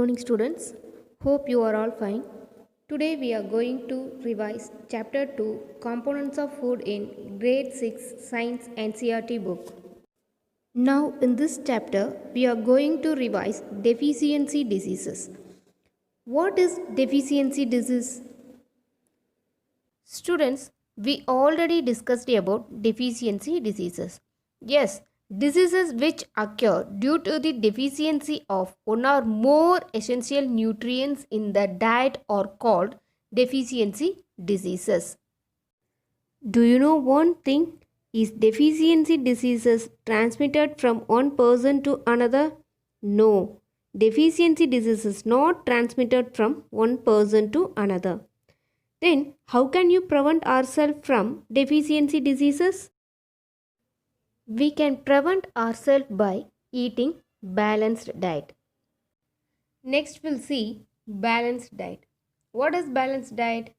morning, students. Hope you are all fine. Today we are going to revise Chapter 2 Components of Food in Grade 6 Science NCERT book. Now, in this chapter, we are going to revise deficiency diseases. What is deficiency disease? Students, we already discussed about deficiency diseases. Yes, diseases which occur due to the deficiency of one or more essential nutrients in the diet are called deficiency diseases. Do you know one thing? Is deficiency diseases transmitted from one person to another? No. Deficiency disease is not transmitted from one person to another. Then, how can you prevent ourselves from deficiency diseases? We can prevent ourselves by eating balanced diet. Next, we'll see balanced diet. What is balanced diet?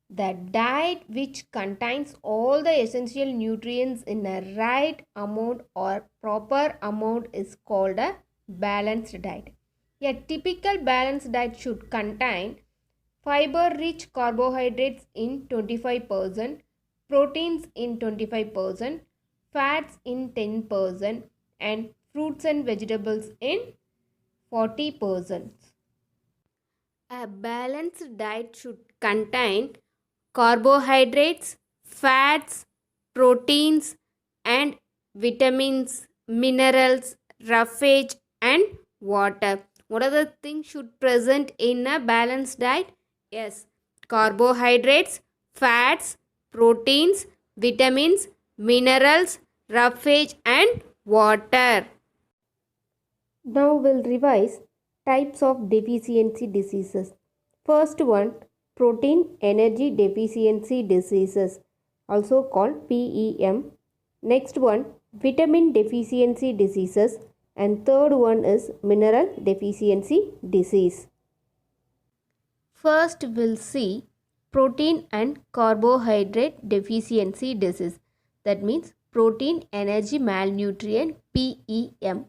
The diet which contains all the essential nutrients in a right amount or proper amount is called a balanced diet. A typical balanced diet should contain fiber-rich carbohydrates in 25%, proteins in 25%, fats in 10%, and fruits and vegetables in 40%. A balanced diet should contain carbohydrates, fats, proteins, and vitamins, minerals, roughage, and water. What are the things should present in a balanced diet? Yes, carbohydrates, fats, proteins, vitamins, minerals, roughage, and water. Now we'll revise types of deficiency diseases. First one, protein energy deficiency diseases, also called PEM. Next one, vitamin deficiency diseases, and third one is mineral deficiency disease. First we'll see protein and carbohydrate deficiency disease. That means protein energy malnutrition, PEM.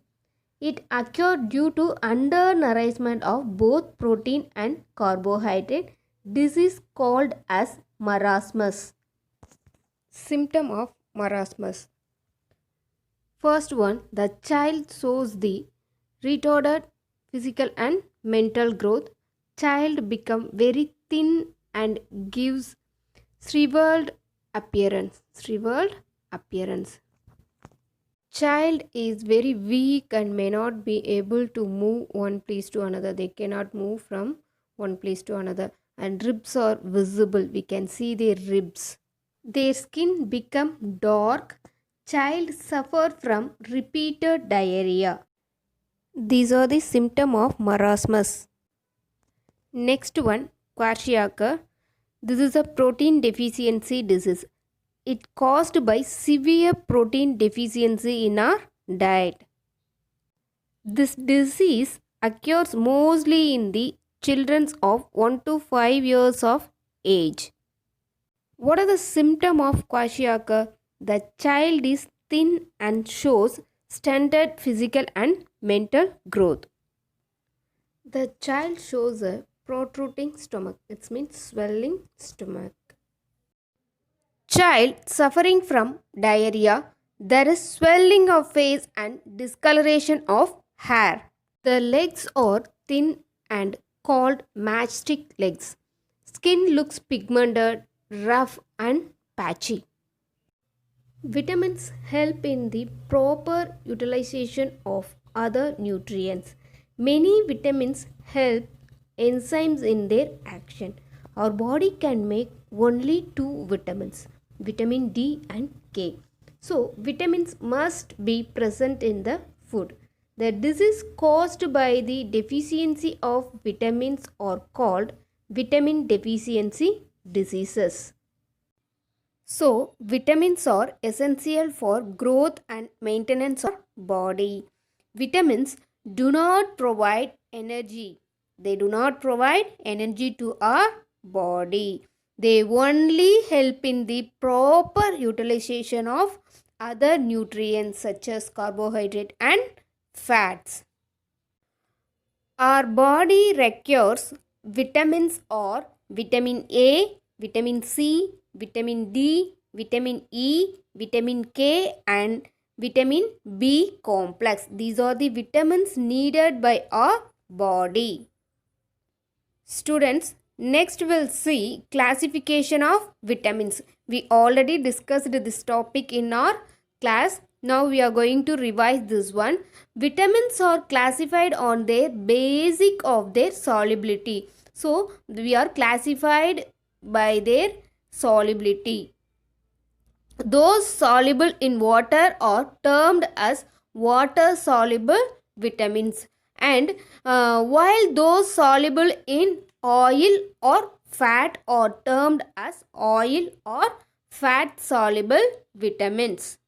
It occurred due to undernourishment of both protein and carbohydrate. Disease called as marasmus. Symptom of marasmus. First one, the child shows the retarded physical and mental growth. Child become very thin and gives shriveled appearance. Child is very weak and may not be able to move one place to another. They cannot move from one place to another, and ribs are visible. We can see their ribs. Their skin become dark. Child suffer from repeated diarrhea. These are the symptoms of marasmus. Next one, kwashiorkor. This is a protein deficiency disease. It caused by severe protein deficiency in our diet. This disease occurs mostly in the children of 1 to 5 years of age. What are the symptoms of kwashiorkor? The child is thin and shows stunted physical and mental growth. The child shows a protruding stomach. It means swelling stomach. Child suffering from diarrhea. There is swelling of face and discoloration of hair. The legs are thin and called matchstick legs. Skin looks pigmented, rough and patchy. Vitamins help in the proper utilization of other nutrients. Many vitamins help enzymes in their action. Our body can make only two vitamins, vitamin D and K. So, vitamins must be present in the food. The disease caused by the deficiency of vitamins are called vitamin deficiency diseases. So, vitamins are essential for growth and maintenance of body. Vitamins do not provide energy. They do not provide energy to our body. They only help in the proper utilization of other nutrients such as carbohydrate and fats. Our body requires vitamins or vitamin A, vitamin C, vitamin D, vitamin E, vitamin K and vitamin B complex. These are the vitamins needed by our body. Students, next we'll see classification of vitamins. We already discussed this topic in our class. Now we are going to revise this one. Vitamins are classified on their basic of their solubility. So we are classified by their solubility. Those soluble in water are termed as water soluble vitamins, and while those soluble in oil or fat are termed as oil or fat soluble vitamins.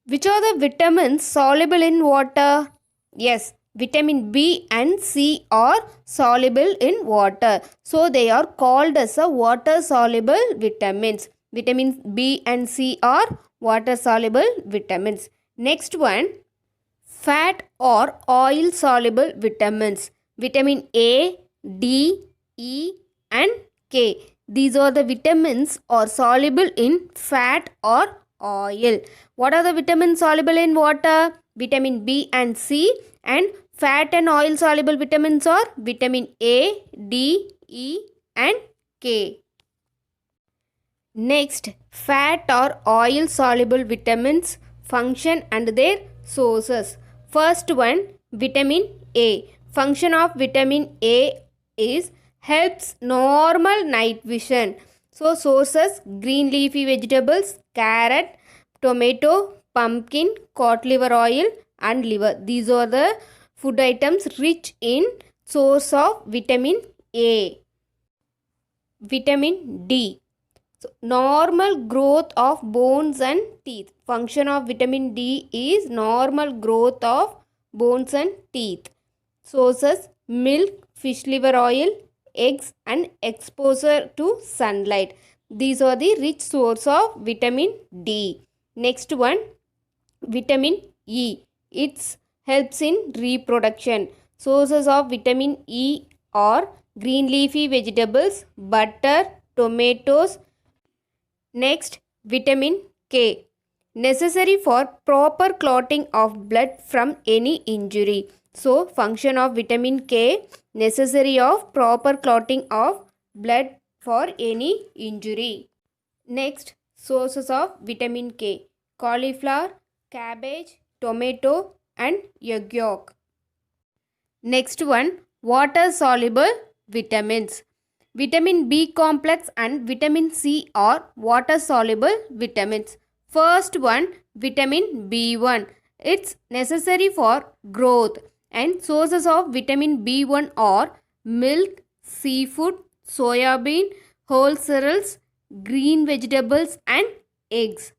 Which are the vitamins soluble in water? Yes, vitamin B and C are soluble in water. So they are called as a water soluble vitamins. Vitamins B and C are water soluble vitamins. Next one, fat or oil soluble vitamins. Vitamin A, D, E and K. These are the vitamins are soluble in fat or oil. What are the vitamins soluble in water? Vitamin B and C, and fat and oil soluble vitamins are vitamin A, D, E and K. Next, fat or oil soluble vitamins function and their sources. First one, vitamin A. Function of vitamin A is helps normal night vision. So sources, green leafy vegetables, carrot, tomato, pumpkin, cod liver oil and liver. These are the food items rich in source of vitamin A. Vitamin D. So, normal growth of bones and teeth. Function of vitamin D is normal growth of bones and teeth. Sources, milk, fish liver oil, eggs and exposure to sunlight. These are the rich source of vitamin D. Next one, vitamin E. It helps in reproduction. Sources of vitamin E are green leafy vegetables, butter, tomatoes. Next, vitamin K. Necessary for proper clotting of blood from any injury. So, function of vitamin K, necessary of proper clotting of blood for any injury. Next, sources of vitamin K. Cauliflower, cabbage, tomato and egg yolk. Next one, water soluble vitamins. Vitamin B complex and vitamin C are water soluble vitamins. First one, vitamin B1. It's necessary for growth, and sources of vitamin B1 are milk, seafood, soya bean, whole cereals, green vegetables and eggs.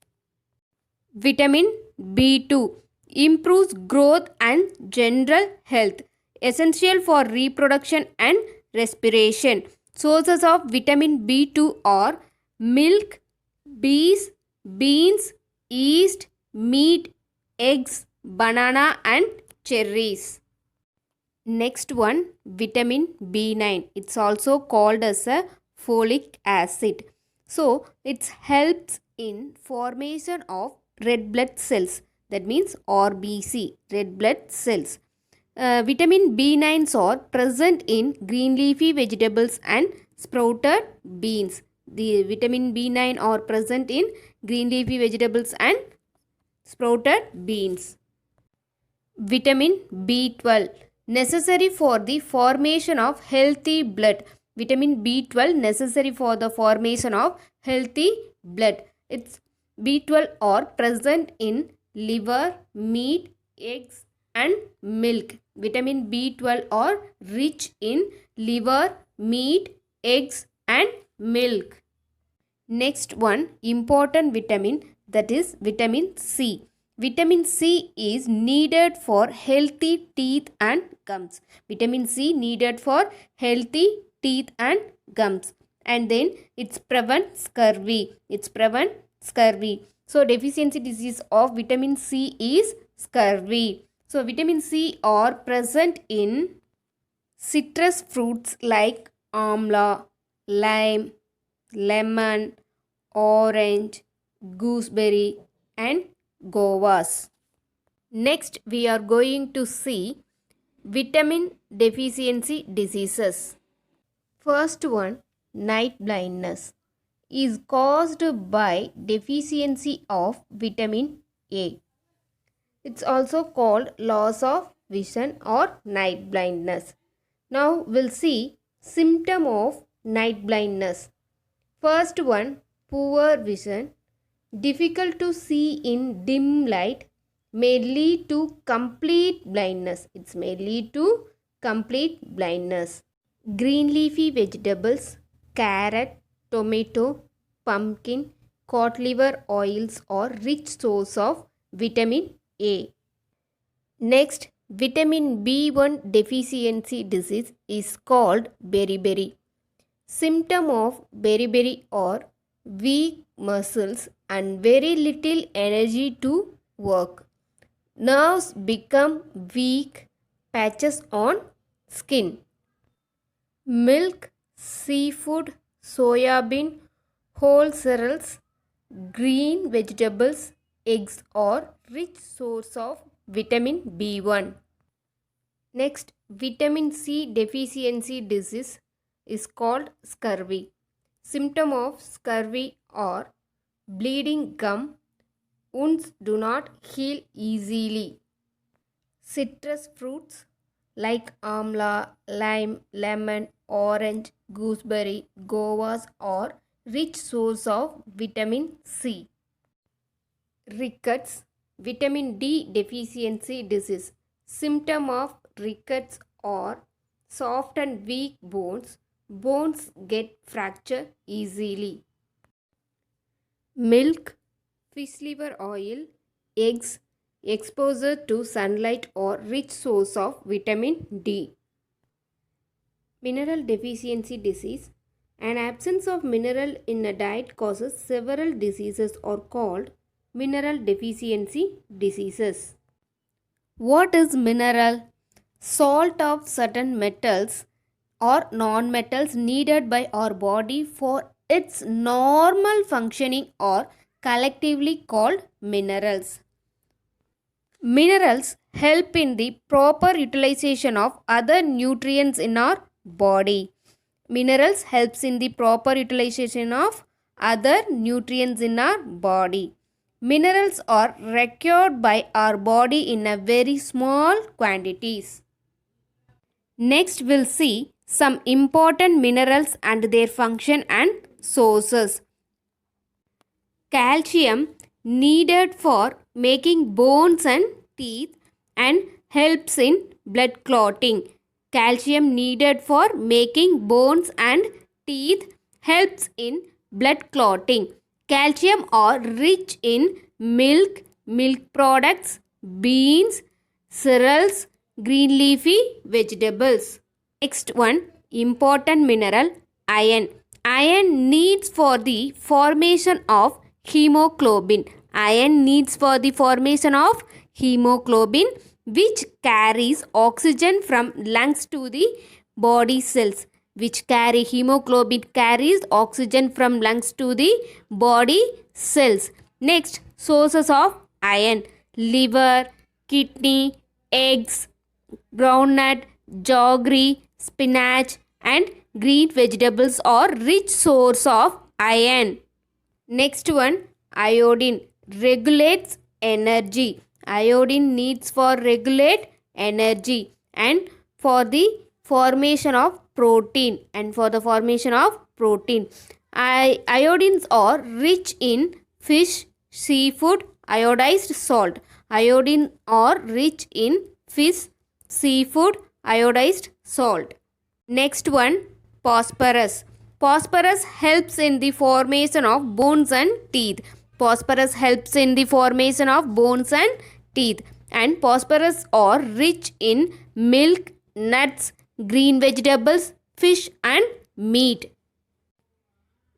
Vitamin B2 improves growth and general health, essential for reproduction and respiration. Sources of vitamin B2 are milk, bees, beans, yeast, meat, eggs, banana and cherries. Next one, vitamin B9. It's also called as a folic acid. So, it helps in formation of red blood cells. That means RBC, red blood cells. Vitamin B9s are present in green leafy vegetables and sprouted beans. The vitamin B9 are present in green leafy vegetables and sprouted beans. Vitamin B12 necessary for the formation of healthy blood. Vitamin B12 necessary for the formation of healthy blood. It's B12 are present in liver, meat, eggs and milk. Vitamin B12 are rich in liver, meat, eggs and milk. Next one, important vitamin, that is vitamin C. Vitamin C is needed for healthy teeth and gums. Vitamin C needed for healthy teeth and gums. And then it's prevent scurvy. So deficiency disease of vitamin C is scurvy. So vitamin C are present in citrus fruits like amla, lime, lemon, orange, gooseberry, and guavas. Next, we are going to see vitamin deficiency diseases. First one, night blindness, is caused by deficiency of vitamin A. It's also called loss of vision or night blindness. Now we'll see symptom of night blindness. First one, poor vision, difficult to see in dim light, may lead to complete blindness. It may lead to complete blindness. Green leafy vegetables, carrot, tomato, pumpkin, cod liver oils are rich source of vitamin A. Next, vitamin B1 deficiency disease is called beriberi. Symptom of beriberi are weak muscles and very little energy to work. Nerves become weak, patches on skin. Milk, seafood, soya bean, whole cereals, green vegetables, eggs are rich source of vitamin B1. Next, vitamin C deficiency disease is called scurvy. Symptom of scurvy are bleeding gum, wounds do not heal easily. Citrus fruits like amla, lime, lemon, orange, gooseberry, guavas are rich source of vitamin C. Rickets, vitamin D deficiency disease. Symptom of rickets are soft and weak bones. Bones get fractured easily. Milk, fish liver oil, eggs, exposure to sunlight are rich source of vitamin D. Mineral deficiency disease. An absence of mineral in a diet causes several diseases are called mineral deficiency diseases. What is mineral? Salt of certain metals or non-metals needed by our body for its normal functioning are collectively called minerals. Minerals help in the proper utilization of other nutrients in our body. Minerals helps in the proper utilization of other nutrients in our body. Minerals are required by our body in a very small quantities. Next we'll see some important minerals and their function and sources. Calcium needed for making bones and teeth and helps in blood clotting. Calcium needed for making bones and teeth helps in blood clotting. Calcium are rich in milk, milk products, beans, cereals, green leafy vegetables. Next one, important mineral, iron. Iron needs for the formation of hemoglobin. Iron needs for the formation of hemoglobin, which carries oxygen from lungs to the body cells. Which carry hemoglobin carries oxygen from lungs to the body cells. Next, sources of iron: liver, kidney, eggs, groundnut, jaggery, spinach, and green vegetables are rich source of iron. Next one, iodine regulates energy. Iodine needs for regulate energy and for the formation of protein iodines are rich in fish, seafood, iodized salt. Iodine are rich in fish, seafood, iodized salt. Next one, phosphorus. Phosphorus helps in the formation of bones and teeth. Phosphorus helps in the formation of bones and teeth. And phosphorus are rich in milk, nuts, green vegetables, fish and meat.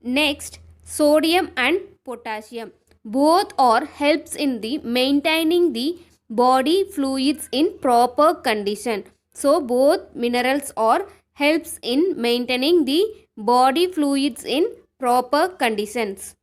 Next, sodium and potassium. Both are helps in the maintaining the body fluids in proper condition. So both minerals are helps in maintaining the body fluids in proper conditions.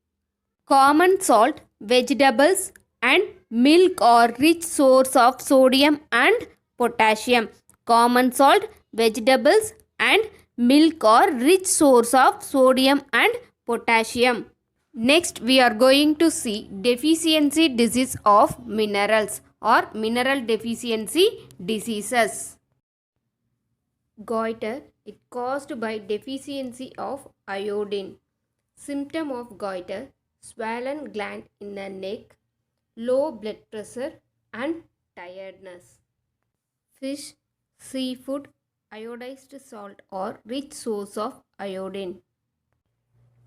Common salt, vegetables and milk are rich source of sodium and potassium. Common salt, vegetables and milk are rich source of sodium and potassium. Next we are going to see deficiency disease of minerals or mineral deficiency diseases. Goiter, it caused by deficiency of iodine. Symptom of goiter, swollen gland in the neck, low blood pressure and tiredness. Fish, seafood, iodized salt or rich source of iodine.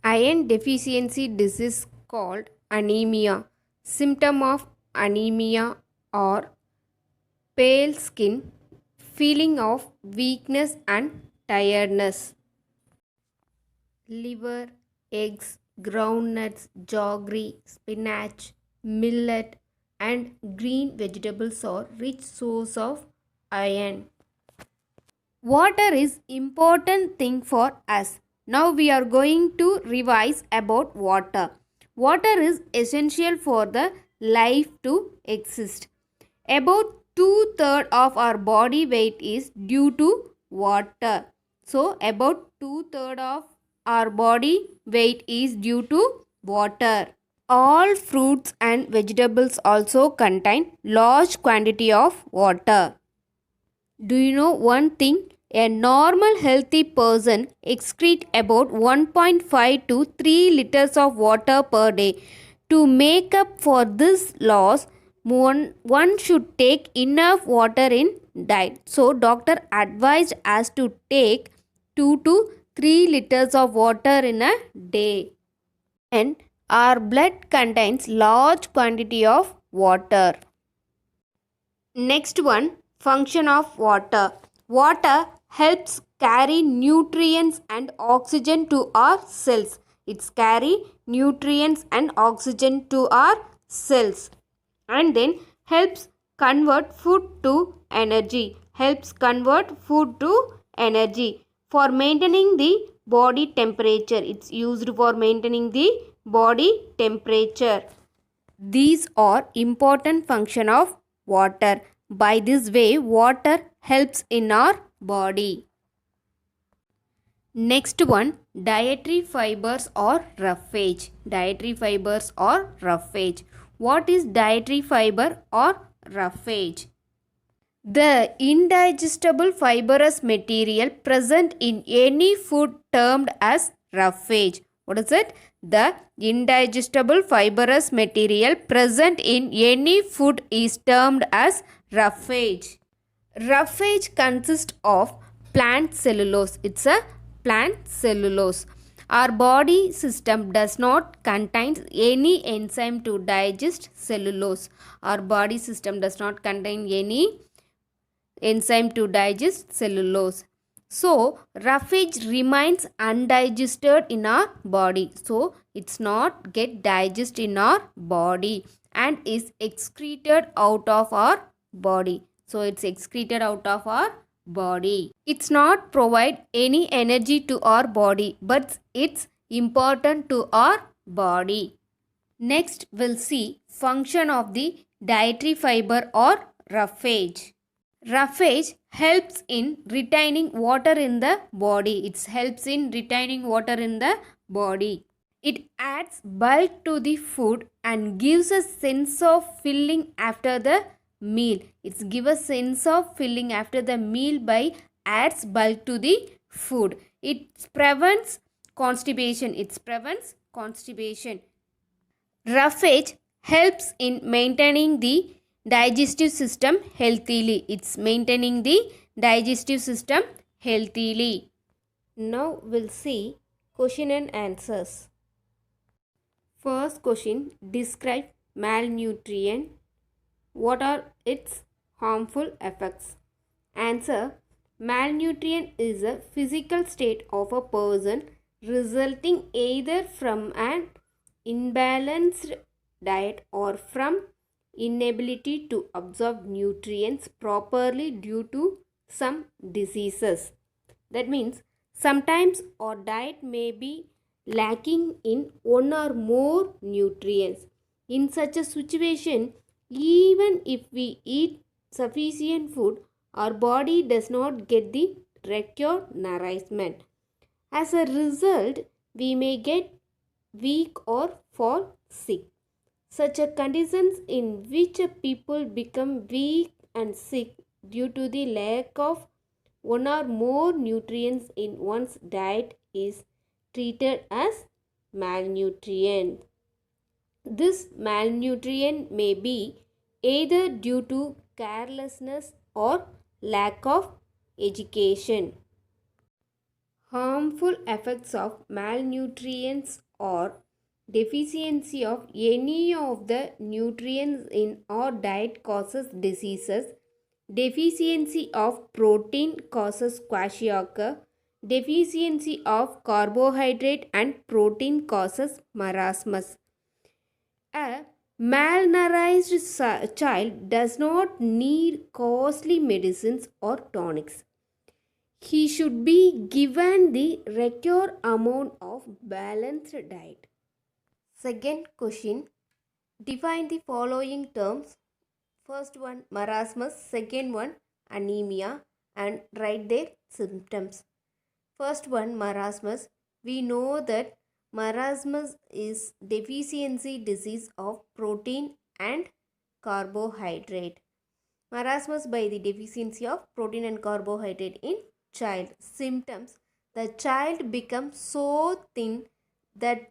Iron deficiency disease called anemia. Symptom of anemia or pale skin, feeling of weakness and tiredness. Liver, eggs, groundnuts, jaggery, spinach, millet, and green vegetables are rich source of iron. Water is important thing for us. Now we are going to revise about water. Water is essential for the life to exist. About 2/3 of our body weight is due to water. So about 2/3 of our body weight is due to water. All fruits and vegetables also contain large quantity of water. Do you know one thing? A normal healthy person excretes about 1.5 to 3 liters of water per day. To make up for this loss, one should take enough water in diet. So doctor advised us to take 2 to 3 liters of water in a day. And our blood contains large quantity of water. Next one, function of water. Water helps carry nutrients and oxygen to our cells. It's carry nutrients and oxygen to our cells. And then helps convert food to energy. Helps convert food to energy. For maintaining the body temperature. It's used for maintaining the body temperature. These are important function of water. By this way, water helps in our body. Next one, dietary fibers or roughage. Dietary fibers or roughage. What is dietary fiber or roughage? The indigestible fibrous material present in any food termed as roughage. What is it? The indigestible fibrous material present in any food is termed as roughage. Roughage consists of plant cellulose. It's a plant cellulose. Our body system does not contain any enzyme to digest cellulose. Our body system does not contain any enzyme to digest cellulose. So, roughage remains undigested in our body. So, it's not get digested in our body and is excreted out of our body. So, it's excreted out of our body. It's not provide any energy to our body, but it's important to our body. Next, we'll see function of the dietary fiber or roughage. Roughage helps in retaining water in the body. It helps in retaining water in the body. It adds bulk to the food and gives a sense of filling after the meal. It gives a sense of filling after the meal by adds bulk to the food. It prevents constipation. It prevents constipation. Roughage helps in maintaining the digestive system healthily. It's maintaining the digestive system healthily. Now we'll see question and answers. First question, describe malnutrition. What are its harmful effects? Answer, malnutrition is a physical state of a person resulting either from an imbalanced diet or from inability to absorb nutrients properly due to some diseases. That means sometimes our diet may be lacking in one or more nutrients. In such a situation, even if we eat sufficient food, our body does not get the required nourishment. As a result, we may get weak or fall sick. Such a conditions in which a people become weak and sick due to the lack of one or more nutrients in one's diet is treated as malnutrition. This malnutrition may be either due to carelessness or lack of education. Harmful effects of malnutrition or deficiency of any of the nutrients in our diet causes diseases. Deficiency of protein causes kwashiorkor. Deficiency of carbohydrate and protein causes marasmus. A malnourished child does not need costly medicines or tonics. He should be given the required amount of balanced diet. Second question, define the following terms. First one marasmus, second one anemia, and write their symptoms. First one marasmus. We know that marasmus is deficiency disease of protein and carbohydrate. Marasmus by the deficiency of protein and carbohydrate in child. Symptoms: the child becomes so thin that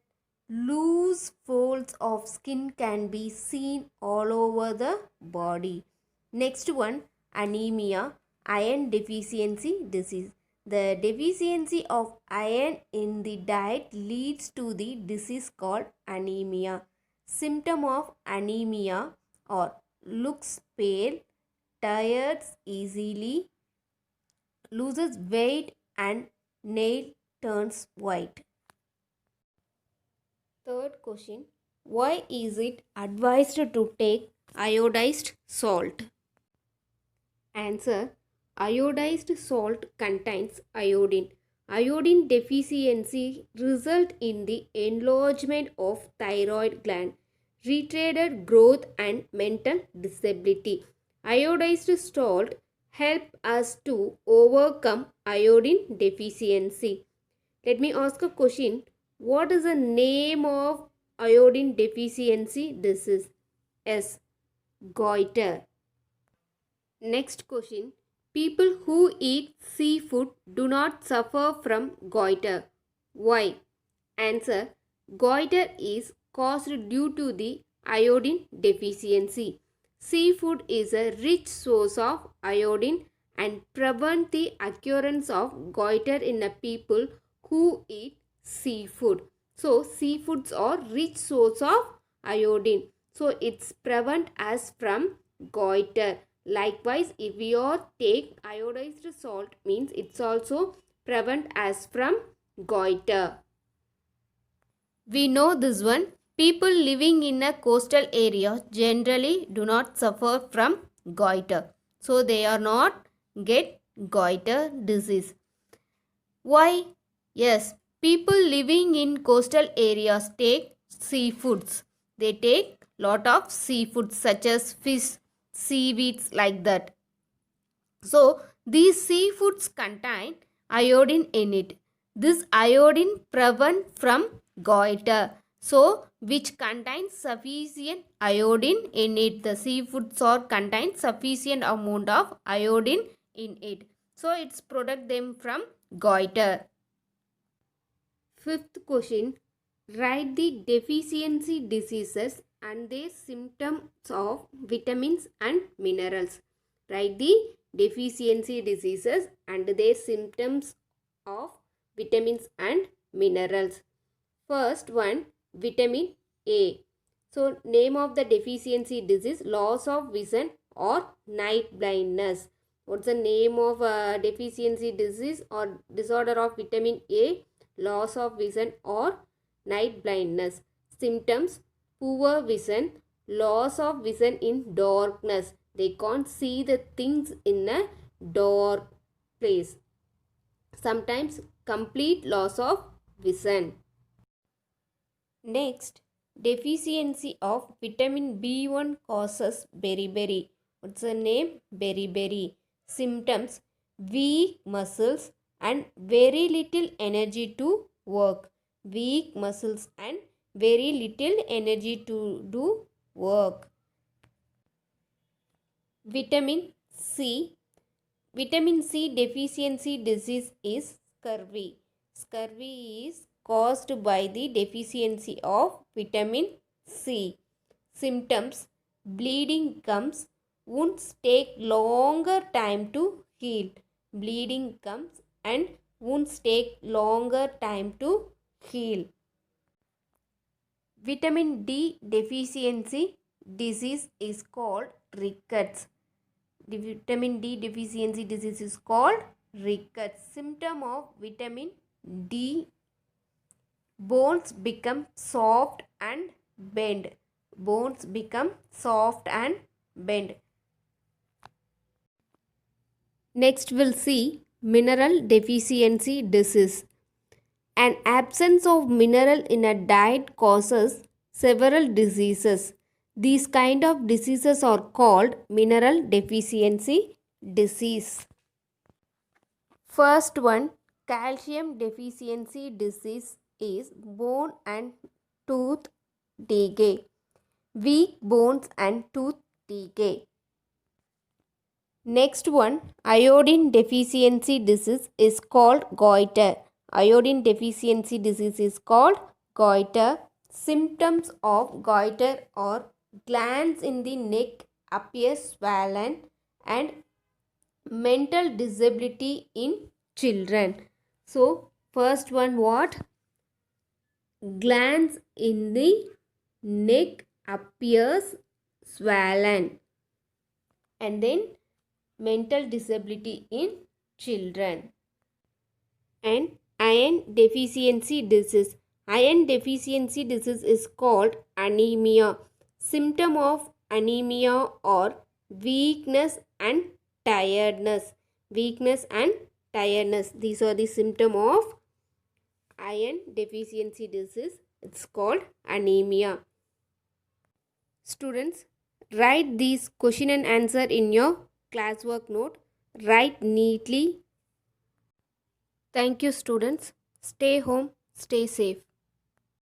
loose folds of skin can be seen all over the body. Next one, anemia, iron deficiency disease. The deficiency of iron in the diet leads to the disease called anemia. Symptom of anemia or looks pale, tires easily, loses weight and nail turns white. Third question, why is it advised to take iodized salt? Answer, iodized salt contains iodine. Iodine deficiency result in the enlargement of thyroid gland, retarded growth and mental disability. Iodized salt help us to overcome iodine deficiency. Let me ask a question. What is the name of iodine deficiency disease? S. Goiter. Next question. People who eat seafood do not suffer from goiter. Why? Answer. Goiter is caused due to the iodine deficiency. Seafood is a rich source of iodine and prevent the occurrence of goiter in a people who eat seafood. So seafoods are rich source of iodine. So it's prevent us from goiter. Likewise, if we are take iodized salt means it's also prevent us from goiter. We know this one. People living in a coastal area generally do not suffer from goiter. So they are not get goiter disease. Why? Yes, people living in coastal areas take seafoods. They take lot of seafoods such as fish, seaweeds like that. So these seafoods contain iodine in it. This iodine prevent from goiter. So which contains sufficient iodine in it. The seafoods are contain sufficient amount of iodine in it. So it's protect them from goiter. Fifth question, write the deficiency diseases and their symptoms of vitamins and minerals. Write the deficiency diseases and their symptoms of vitamins and minerals. First one, vitamin A. So name of the deficiency disease, loss of vision or night blindness. What's the name of deficiency disease or disorder of vitamin A? Loss of vision or night blindness. Symptoms, poor vision, loss of vision in darkness. They can't see the things in a dark place, sometimes complete loss of vision. Next, deficiency of vitamin B1 causes beriberi. What's the name? Beriberi. Symptoms: weak muscles and very little energy to work. Weak muscles and very little energy to do work. Vitamin C. Vitamin C deficiency disease is scurvy. Scurvy is caused by the deficiency of vitamin C. Symptoms: bleeding comes, wounds take longer time to heal. Bleeding comes and wounds take longer time to heal. Vitamin D deficiency disease is called rickets. The vitamin D deficiency disease is called rickets. Symptom of vitamin D: bones become soft and bend. Bones become soft and bend. Next we'll see mineral deficiency disease. An absence of mineral in a diet causes several diseases. These kind of diseases are called mineral deficiency disease. First one, calcium deficiency disease, is bone and tooth decay. Weak bones and tooth decay. Next one, iodine deficiency disease, is called goiter. Iodine deficiency disease is called goiter. Symptoms of goiter are glands in the neck appear swollen and mental disability in children. So, first one, what? Glands in the neck appears swollen, and then mental disability in children. And iron deficiency disease. Iron deficiency disease is called anemia. Symptom of anemia are weakness and tiredness. Weakness and tiredness. These are the symptom of iron deficiency disease. It's called anemia. Students, write these question and answer in your classwork note. Write neatly. Thank you, students. Stay home, stay safe.